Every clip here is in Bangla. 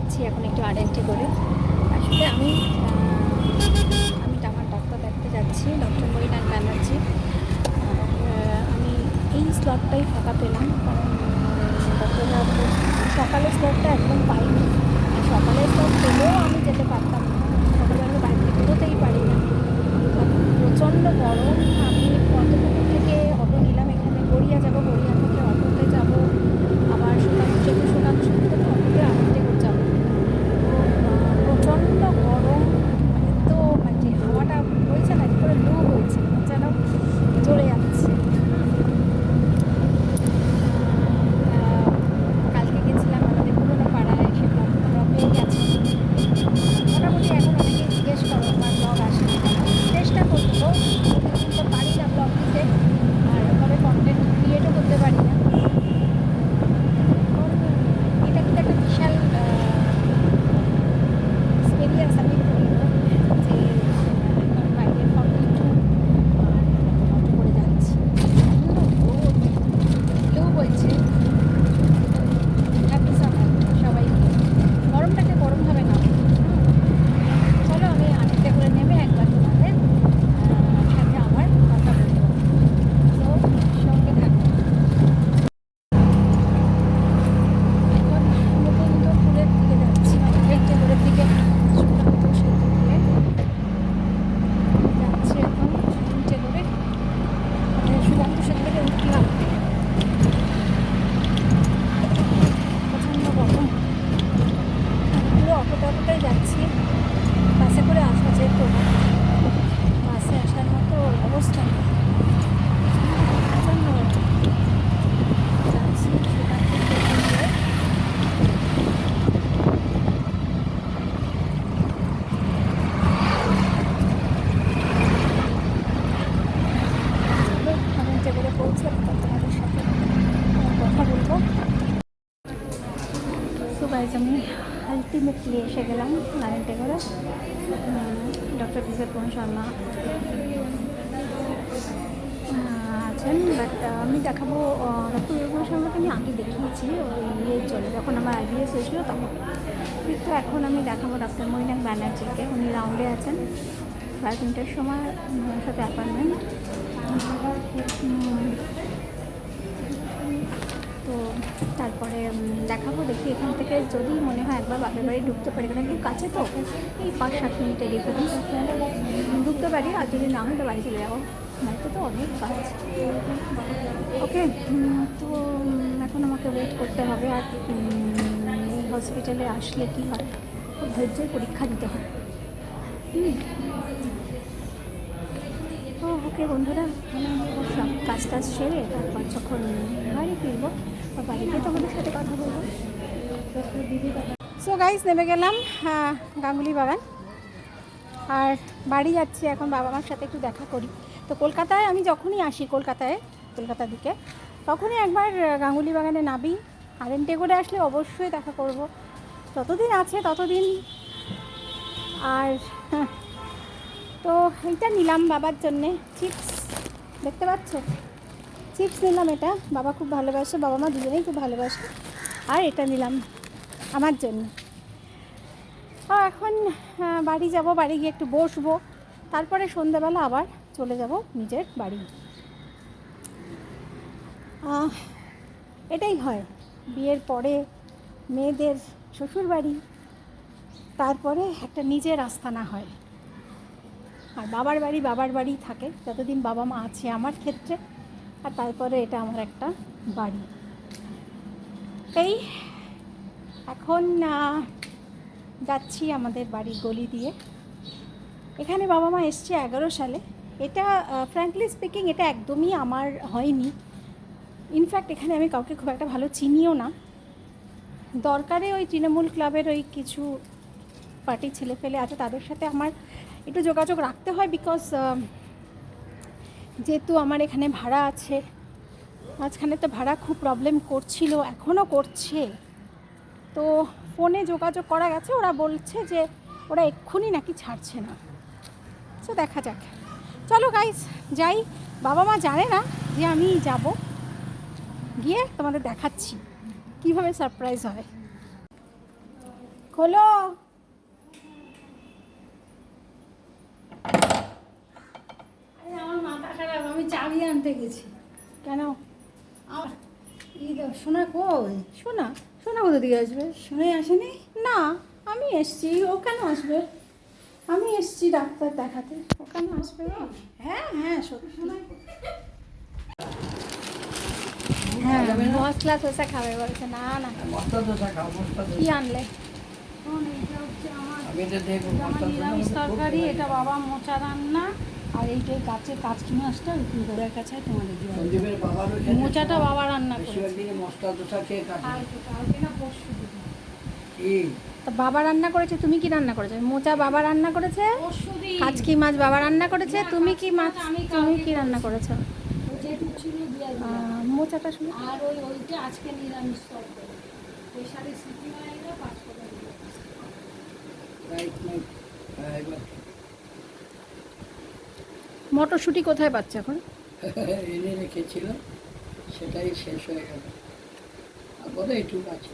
যাচ্ছি এখন একটু আরএনটি করে। আসলে আমি আমার ডাক্তার দেখতে যাচ্ছি, ডক্টর মরিনাথ ব্যানার্জি। আমি এই স্লটটাই ফাঁকা পেলাম, কারণ ডক্টররা সকালের স্লটটা একদম পাইনি। সকালের স্লট পেলেও আমি যেতে পারতাম না, সকালে আমি বাড়িতে বেরোতেই পারি না। প্রচণ্ড গরম। আমি পদ্মপুকুর থেকে অটো নিলাম, এখানে গড়িয়া যাব, গড়িয়া থেকে অটোতে যাব, আবার সুকান্ত থেকে অটোতে আরেকটে করে যাবো। তো প্রচণ্ড গরম, মানে তো মানে যে হাওয়াটা বইছে না, করে লু হয়েছে, যেন জ্বলে যাচ্ছে। কালকে গেছিলাম আমাদের পুরোনো পাড়ায়, সে ব্লগ তোমরা পেয়ে গেছে। মোটামুটি এখন অনেকে জিজ্ঞেস করো আমার ব্লগ আসে না কেন। চেষ্টা করবো, প্রতিদিন তো পারি না ব্লগ দিতে, আর ওভাবে কন্টেন্ট ক্রিয়েটও করতে পারি না। এখন এটা কিন্তু একটা বিশাল এক্সপিরিয়েন্স আমি বলবো, যে এখন বাইরে 42 আর অটো করে যাচ্ছি, কেউ বলছে হ্যাপি সামার সবাইকে, গরমটাকে গরমভাবে না। চলো আমি আরেকটা করে নেমে একবার তোমাদের সাথে আবার কথা বলবো, তো সঙ্গে থাকবো। এখন মুকুন্দপুরের দিকে যাচ্ছি, মানে ভেঙ্গটেপুরের দিকে, সুকান্ত সেতু দিয়ে যাচ্ছি এখন ট্রেনটে করে। সুকান্ত সেতু থেকে উঠলাম, প্রচণ্ড গরম, পুরো অটোটাই যাচ্ছি। বাসে করে আসা যেত না, বাসে আসার মতো অবস্থা নেই, প্রচণ্ড যাচ্ছি সুকান্ত সেতু দিয়ে। ট্রেনটে করে পৌঁছাবো, তোমাদের সাথে কথা বলবো। সো গাইজ, আমি আলটিমেটলি এসে গেলাম নারায়ণটে করে। ডক্টর বিশ্বপন শর্মা আছেন, বাট আমি দেখাবো ডক্টর বিশ্বপন শর্মাকে আমি আগে দেখিয়েছি ওই ইয়ের জন্য, যখন আমার আইবিএস হয়েছিল তখন। কিন্তু এখন আমি দেখাবো ডক্টর মরিনাথ ব্যানার্জিকে। উনি রাউন্ডে আছেন, প্রায় 3টার সময় ওনার সাথে অ্যাপয়েন্টমেন্ট। তো তারপরে দেখাবো, দেখি এখান থেকে যদি মনে হয় একবার বাপের বাড়ি ঢুকতে পারি, কারণ একটু কাছে তো, এই 5-7 মিনিটের ডিফারেন্স, ঢুকতে পারি। আর যদি না হয় তো বাড়ি চলে যাবো, বাড়িতে তো অনেক কাজ। ওকে, তো এখন আমাকে ওয়েট করতে হবে। আর এই হসপিটালে আসলে কী হয়, খুব ধৈর্যের পরীক্ষা দিতে হয়। ওকে বন্ধুরা, সব কাজ টাজ সেরে তারপর যখন বাড়ি ফিরবো, বা বাড়িতে তোমাদের সাথে কথা বলবো। সো গাইজ, নেমে গেলাম গাঙ্গুলি বাগান, আর বাড়ি যাচ্ছি এখন। বাবা মার সাথে একটু দেখা করি। তো কলকাতায় আমি যখনই আসি, কলকাতার দিকে, তখনই একবার গাঙ্গুলি বাগানে নামি। আরএনটে করে আসলে অবশ্যই দেখা করব, যতদিন আছে ততদিন। আর তো এইটা নিলাম বাবার জন্যে, চিপস, দেখতে পাচ্ছ, চিপস নিলাম। এটা বাবা খুব ভালোবাসে, বাবা মা দুজনেই খুব ভালোবাসে। আর এটা নিলাম আমার জন্য। এখন বাড়ি যাব, বাড়ি গিয়ে একটু বসবো, তারপরে সন্ধ্যাবেলা আবার চলে যাব নিজের বাড়ি। এটাই হয় বিয়ের পরে মেয়েদের, শ্বশুর বাড়ি, তারপরে একটা নিজের আস্তানা হয়। আর বাবার বাড়ি থাকে যতদিন বাবা মা আছে আমার ক্ষেত্রে, আর তারপরে এটা আমার একটা বাড়ি। এই এখন যাচ্ছি আমাদের বাড়ির গলি দিয়ে। এখানে বাবা মা এসছে 11 সালে। এটা ফ্র্যাঙ্কলি স্পিকিং এটা একদমই আমার হয়নি। ইনফ্যাক্ট এখানে আমি কাউকে খুব একটা ভালো চিনিও না। দরকারে ওই তৃণমূল ক্লাবের ওই কিছু পার্টি ছেলে ফেলে আছে, তাদের সাথে আমার একটু যোগাযোগ রাখতে হয়, বিকজ যেহেতু আমার এখানে ভাড়া আছে। মাঝখানে তো ভাড়া খুব প্রবলেম করছিল, এখনও করছে। তো ফোনে যোগাযোগ করা গেছে, ওরা বলছে যে ওরা এক্ষুনি নাকি ছাড়ছে না। তো দেখা যাক, চলো গাইস যাই। বাবা মা জানে না যে আমি যাব, গিয়ে তোমাদের দেখাচ্ছি কীভাবে সারপ্রাইজ হয়। খোলো। আমার মাথা খারাপ, আমি চাবি আনতে গেছি। কেন? আমার সোনা কই? সোনা সোনা কোথা থেকে আসবে? সোনাই আসেনি না। আমি এসছি, ও কেন আসবে? আমি এসছি ডাক্তার দেখাতে, ও কেন আসবে? হ্যাঁ হ্যাঁ সত্যি। সোনাই হ্যাঁ মশলা ধোসা খাবে বলছে। না না মশলা ধোসা খাও, মশলা কি ধোসা। আনলে? আমি তো দেখবো আমার মশলা ধোসা নিরামিষ আমাকে খুব তরকারি, ভালো এটা লাগে। বাবা মোচা রান্না, আর এইটা গাছের কাচকি মাছটা ওই গোড়ার কাছে তোমাদের দিয়ে সন্দীপের বাবারও খেতে মোচাটা চাও। বাবা রান্না বেশিরভাগ করেছে। দিনে মশলা ধোসা খেয়ে কাটে। কালকে না পরশু দিন। কি? তা বাবা রান্না করেছে, তুমি কি রান্না করেছো? মোচা বাবা রান্না করেছে, কাচকি মাছ বাবা রান্না করেছে, তুমি কি মাছ, তুমি কি রান্না করেছো? যেটুক ছিল দিয়া মোচাটা শুনে আর ওইটা আজকে নিরামিষ তরকারি। ওই সাথে সিটি মারাইরা 5 টাকা দিল। Right night. এবার মটরশুঁটি কোথায় পাচ্ছে এখন? এনে রেখেছিল, সেটাই শেষ হয়ে গেল। আর বোধ হয় এইটুকু আছে।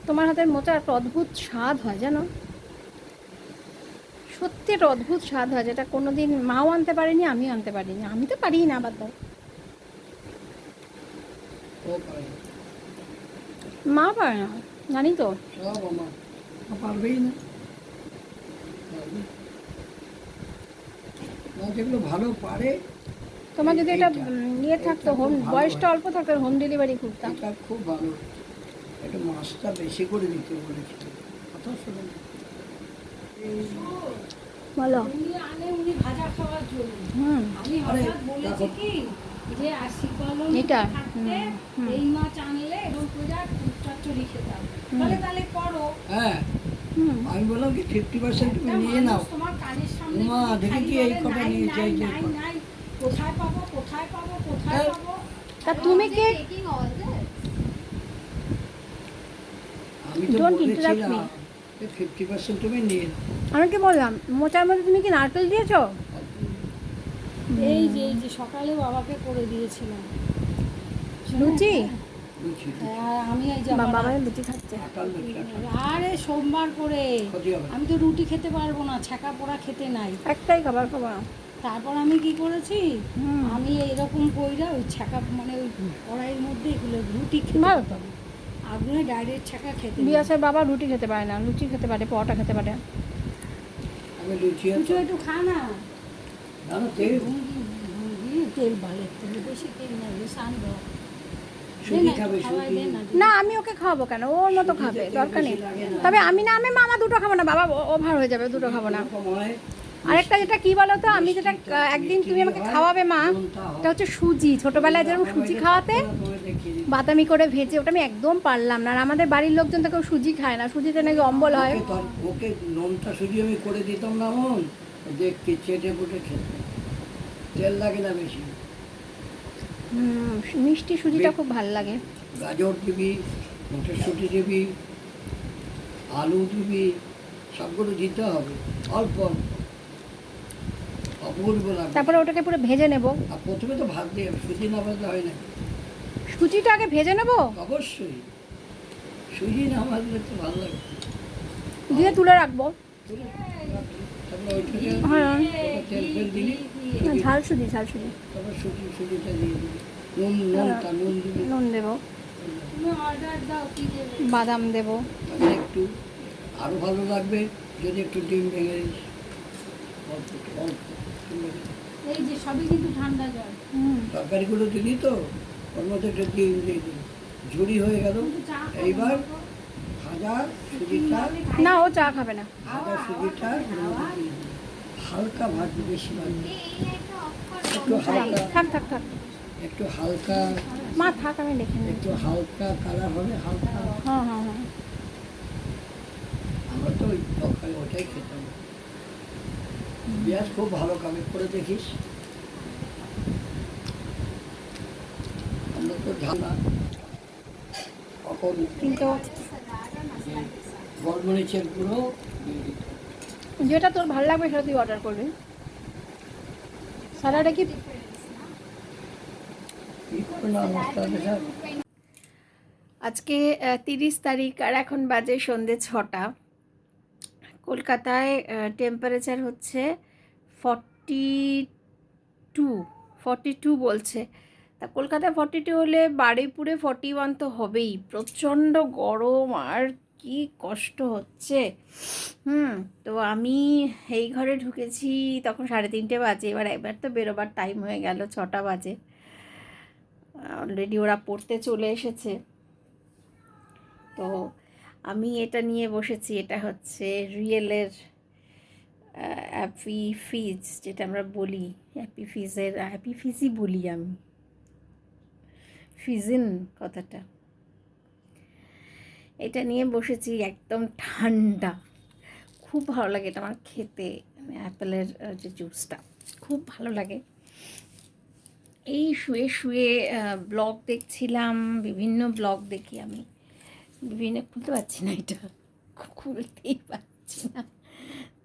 তোমার হাতের মোচা একটা অদ্ভুত স্বাদ হয় জানো, সত্যি একটা অদ্ভুত স্বাদ হয়, যেটা কোনোদিন মাও আনতে পারেনি, আমিও আনতে পারিনি। আমি তো পারি না, বাদ দাও। ও পারে না। মা পারে না, জানি তো। সব আমার ও পারবেই না। পারবে। না, যেগুলো ভালো পারে। তোমার যদি এটা এইটা- ইয়ে থাকতো, এইটা হোম খুব ভালো বয়সটা হয়। অল্প থাকতো, হোম ডেলিভারি করতাম। এটা খুব ভালো। একটু মাছটা বেশি করে দিতে বলেছিল। কথা শোনো না। বলো। উনি আনে উনি ভাজা খাওয়ার জন্য। হুম আমি আরে, হঠাৎ বলেছি দেখো। কি যে আর শীতলন এটা? থাকতে হুম। এই মাছ আনলে এবং পূজা চচ্চড়ি খেতাম। হুম। বলে তাহলে করো। হ্যাঁ, হুম আমি বললাম কি 50% তুমি একটা নিয়ে নাও। মানুষ তোমার কানের সামনে উমা, যদি দেখি খাই কি এই বলে, কটা নাই, নিয়েছে, নাই, এই যে নাই, কটা। নাই, কোথায় পাবো কোথায় পাবো কোথায় হ্যাঁ। পাবো। তা তুমি কি, আমি তো Don't interrupt বলেছিলাম me. 50% তুমি নিয়ে নাও। আমি কি বললাম, মোচার মধ্যে তুমি কি নারকেল দিয়েছো? এই যে সকালে বাবাকে করে দিয়েছিলাম লুচি? বুঝছি, হ্যাঁ, আমি এই যে বাবা আবার- লুচি খাচ্ছে। আটাল লুচি, আটাল। আরে সোমবার করে ক্ষতি হবে না। আমি তো রুটি খেতে পারবো না, ছাকা পোড়া খেতে নাই। একটাই খাবার খাবার। তারপর আমি কি করেছি, হুম। আমি এরকম কইরা ওই ছাকা মানে ওই কড়াইয়ের মধ্যে এগুলো রুটি খেতে ভালো তো। পারতাম। আগুনে ডাইরেক্ট ছাকা খেতে নাই। বিয়াসের বাবা রুটি খেতে পারে না, লুচি খেতে পারে, পরোটা খেতে পারে। আমি লুচি আর কিছু একটু খা না। না, না, তেল তেল ভালো, তেল বেশি তেল নাই, সান দাও। সুজি খাবে, খাওয়াই সুজি। দে না। না আমি ওকে খাওয়াবো কেন, ওর মতো খাবে, সুজিতে দরকার নেই। বেশি লাগে না। তবে আমি না, আমি মামা দুটো খাবো না, বাবা ওভার হয়ে যাবে, দুটো খাবো না। এরকম হয়, আরেকটা যেটা কি বলো তো, আমি যেটা একদিন তুমি আমাকে খাওয়াবে মা, এটা হচ্ছে সুজি। ছোটবেলায় যেরকম সুজি খাওয়াতে, তোমাকে দেখিয়ে দিই। বাদামি করে ভেজে, ওটা আমি একদম পারলাম না। আর আমাদের বাড়ির লোকজন তো কেউ সুজি খায় না, সুজিতে নাকি অম্বল হয়। ওকে নোনতা সুজি আমি করে দিতাম না, মন দেখতে চেটে পুটে খেতে। তেল লাগে না বেশি। মিষ্টি সুজিটা খুব ভাল লাগে। গাজর দিবি, মটরশুঁটি দিবি, আলু দিবি, সবগুলো দিতে হবে অল্প অল্প, অপূর্ব লাগবে। তারপরে ওটাকে পুরো ভেজে নেব। আর প্রথমে তো ভাত দিয়ে সুজি না ভাজলে হয় না। সুজিটা আগে ভেজে নেব, অবশ্যই সুজি না ভাজলে তো ভালো লাগে। দিয়ে তুলে রাখবো। তারপরে ওইটাকে হ্যাঁ। ওটা তেল ফেল দিলি, না, ঝাল সুজি, ঝাল সুজি। তারপর সুজিটা দিয়ে দিবি, নুন দিবি, নুন দেবো, তুমি অর্ডার দাও কি দেবে। বাদাম দেবো। তাহলে একটু আরও ভালো লাগবে যদি একটু ডিম ভেঙে দিস, অল্প একটু, অল্প এই যে সবই কিন্তু ঠান্ডা জল। তরকারিগুলো দিলি তো, ওর মধ্যে একটু ডিম দিয়ে দিবি, ঝুড়ি হয়ে গেল। এইবার ভাজা সুজিটা, না ও চা খাবে না। ভাজা সুজিটা ওর মধ্যে দিয়ে দিবি। হালকা ভাজবি, বেশি ভাজবি, একটু হালকা, থাক থাক থাক, একটু হালকা, মা থাক, আমি দেখে নিই। একটু হালকা কালার হবে, হালকা। হ্যাঁ হ্যাঁ হ্যাঁ। আমরা তো ওই তরকারি ওটাই খেতাম। পেঁয়াজ খুব ভালো কামেক করে দেখিস। আমরা তো ঝাল না, তখন কিন্তু গোলমরিচের গুঁড়ো দিয়ে দিত। যেটা তোর ভালো লাগবে সেটা তুই অর্ডার করবি। স্যালাডে কি কি করলাম মশলা দেখা, আজকে 30 তারিখ আর এখন বাজে সন্ধে 6টা। কলকাতায় টেম্পারেচার হচ্ছে 42, 42 বলছে। তা কলকাতায় 42 হলে বারুইপুরে 41 তো হবেই। প্রচণ্ড গরম আর কি কষ্ট হচ্ছে। তো আমি এই ঘরে ঢুকেছি তখন 3:30 বাজে। এবার তো বেরোবার টাইম হয়ে গেল, 6টা বাজে। অলরেডি ওরা পড়তে চলে এসেছে। তো আমি এটা নিয়ে বসেছি, এটা হচ্ছে রিয়েলের অ্যাপি ফিজ, যেটা আমরা বলি অ্যাপি ফিজের, অ্যাপি ফিজই বলি আমি, ফিজিন কথাটা। এটা নিয়ে বসেছি, একদম ঠান্ডা, খুব ভালো লাগে এটা আমার খেতে। অ্যাপেলের যে জুসটা খুব ভালো লাগে। এই শুয়ে শুয়ে ব্লগ দেখছিলাম, বিভিন্ন ব্লগ দেখি আমি, খুলতে পারছি না, এটা খুলতেই পারছি না।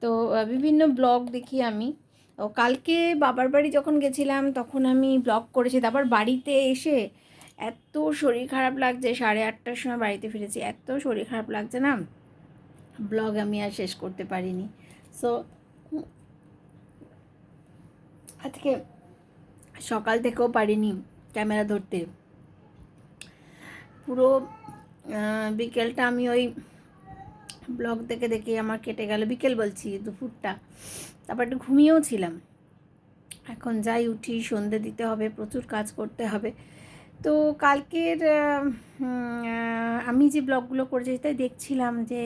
তো বিভিন্ন ব্লগ দেখি আমি। ও কালকে বাবার বাড়ি যখন গেছিলাম তখন আমি ব্লগ করেছি, তারপর বাড়িতে এসে এত শরীর খারাপ লাগছে, 8:30টার সময় বাড়িতে ফিরেছি, এত শরীর খারাপ লাগছে না, ব্লগ আমি আর শেষ করতে পারিনি। সো আজকে সকাল থেকেও পারিনি ক্যামেরা ধরতে। পুরো বিকেলটা আমি ওই ব্লগ দেখে দেখে আমার কেটে গেল, বিকেল বলছি দুপুরটা। তারপর একটু ঘুমিয়েও ছিলাম। এখন যাই উঠি, সন্ধে দিতে হবে, প্রচুর কাজ করতে হবে। তো কালকের আমি যে ব্লগগুলো করেছি তাই দেখছিলাম যে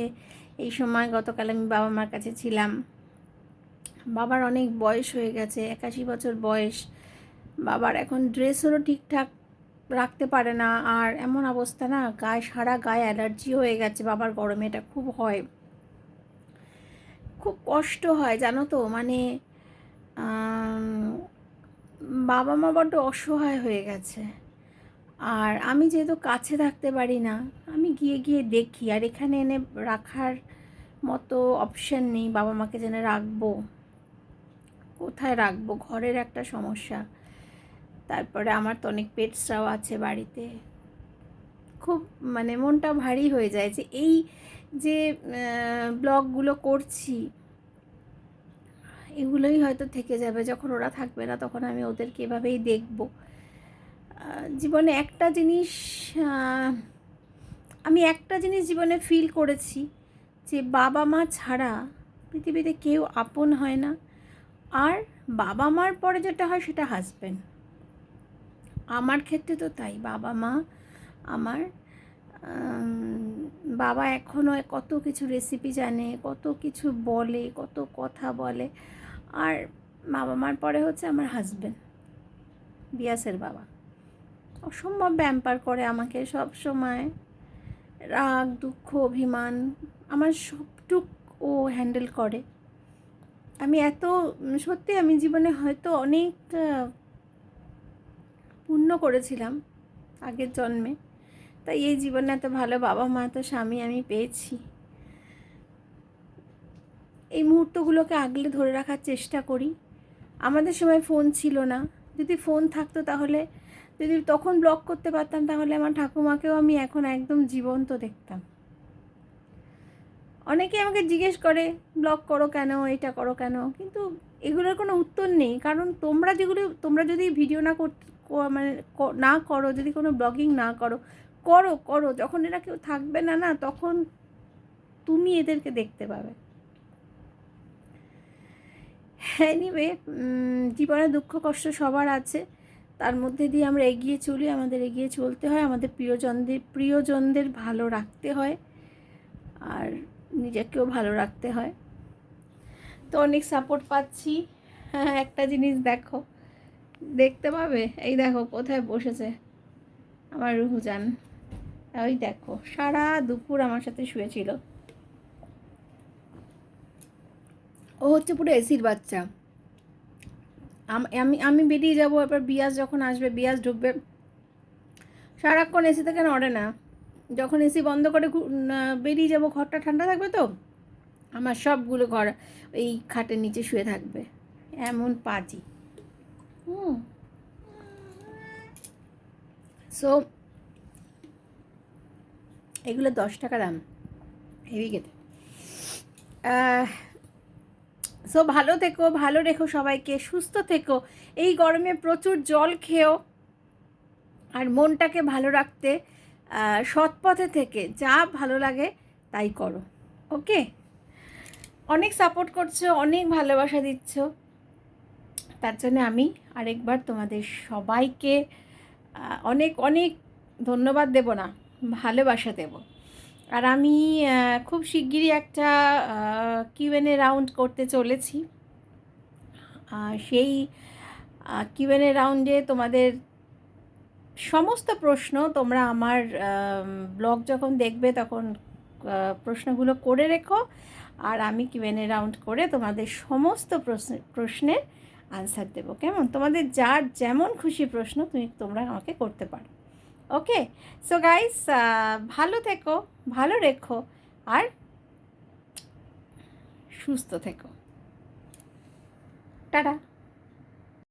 এই সময় গতকাল আমি বাবা মার কাছে ছিলাম। বাবার অনেক বয়স হয়ে গেছে, 81 বছর বয়স। বাবার এখন ড্রেসেরও ঠিকঠাক রাখতে পারে না, আর এমন অবস্থা না, সারা গায়ে অ্যালার্জি হয়ে গেছে বাবার, গরমে এটা খুব হয়, খুব কষ্ট হয় জানো তো। মানে বাবা মা বড্ড অসহায় হয়ে গেছে। আর আমি যেহেতু কাছে থাকতে পারি না, আমি গিয়ে গিয়ে দেখি, আর এখানে এনে রাখার মতো অপশান নেই। বাবা মাকে যেন রাখবো, কোথায় রাখবো, ঘরের একটা সমস্যা। তারপরে আমার তো অনেক পেটসরাও আছে বাড়িতে। খুব মানে মনটা ভারী হয়ে যায় যে এই যে ব্লগগুলো করছি, এগুলোই হয়তো থেকে যাবে, যখন ওরা থাকবে না তখন আমি ওদেরকে এভাবেই দেখব। জীবনে একটা জিনিস, আমি একটা জিনিস জীবনে ফিল করেছি, যে বাবা মা ছাড়া পৃথিবীতে কেউ আপন হয় না। আর বাবা মার পরে যেটা হয় সেটা হাজব্যান্ড। আমার ক্ষেত্রে তো তাই, বাবা মা আমার, বাবা এখনও কত কিছু রেসিপি জানে, কত কিছু বলে, কত কথা বলে। আর বাবা মার পরে হচ্ছে আমার হাজব্যান্ড, বিয়াসের বাবা। অসম্ভব ব্যাম্পার করে আমাকে সব সময়, রাগ দুঃখ অভিমান আমার সবটুক ও হ্যান্ডেল করে। আমি এত সত্যি, আমি জীবনে হয়তো অনেক পুণ্য করেছিলাম আগের জন্মে, তাই এই জীবনে এত ভালো বাবা মা, এত স্বামী আমি পেয়েছি। এই মুহূর্তগুলোকে আগলে ধরে রাখার চেষ্টা করি। আমাদের সময় ফোন ছিল না, যদি ফোন থাকতো তাহলে, যদি তখন ব্লগ করতে পারতাম, তাহলে আমার ঠাকুমাকেও আমি এখন একদম জীবন্ত দেখতাম। অনেকে আমাকে জিজ্ঞেস করে ব্লগ করো কেন, এটা করো কেন, কিন্তু এগুলোর কোনো উত্তর নেই। কারণ তোমরা যদি ভিডিও না মানে না করো, যদি কোনো ব্লগিং না করো, করো যখন এরা কেউ থাকবে না, তখন তুমি এদেরকে দেখতে পাবে। এনিওয়ে, জীবনে দুঃখ কষ্ট সবার আছে, তার মধ্যে দিয়ে আমরা এগিয়ে চলি। আমাদের এগিয়ে চলতে হয়, আমাদের প্রিয়জনদের ভালো রাখতে হয়, আর নিজেকেও ভালো রাখতে হয়। তো অনেক সাপোর্ট পাচ্ছি। হ্যাঁ, একটা জিনিস দেখো, দেখতে পাবে, এই দেখো কোথায় বসেছে আমার রুহুজান, ওই দেখো সারা দুপুর আমার সাথে শুয়েছিল। ও হচ্ছে পুরো এসির বাচ্চা। আমি বেরিয়ে যাবো, এবার বিয়াস যখন আসবে, বিয়াস ঢুকবে, সারাক্ষণ এসি থেকে নড়ে না। যখন এসি বন্ধ করে বেরিয়ে যাব, ঘরটা ঠান্ডা থাকবে, তো আমার সবগুলো ঘর এই খাটের নিচে শুয়ে থাকবে, এমন পাজি। সো এগুলো 10 টাকা দাম এদিকেতে। সো ভালো থেকো, ভালো রেখো সবাইকে, সুস্থ থেকো। এই গরমে প্রচুর জল খেও, আর মনটাকে ভালো রাখতে সৎ পথে থেকে যা ভালো লাগে তাই করো। ওকে, অনেক সাপোর্ট করছো, অনেক ভালোবাসা দিচ্ছ, তার জন্য আমি আরেকবার তোমাদের সবাইকে অনেক অনেক ধন্যবাদ দেব না, ভালোবাসা দেব। আর আমি খুব শিগগিরই একটা কিউএনএ রাউন্ড করতে চলেছি। সেই কিউএনএ রাউন্ডে তোমাদের সমস্ত প্রশ্ন তোমরা আমার ব্লগ যখন দেখবে তখন প্রশ্নগুলো করে রেখো, আর আমি কিউএনএ রাউন্ড করে তোমাদের সমস্ত প্রশ্নের আনসার দেবো। কেমন? তোমাদের যার যেমন খুশি প্রশ্ন তোমরা আমাকে করতে পারো। ওকে, সো গাইস, ভালো থেকো, ভালো রেখো, আর সুস্থ থেকো। টাটা।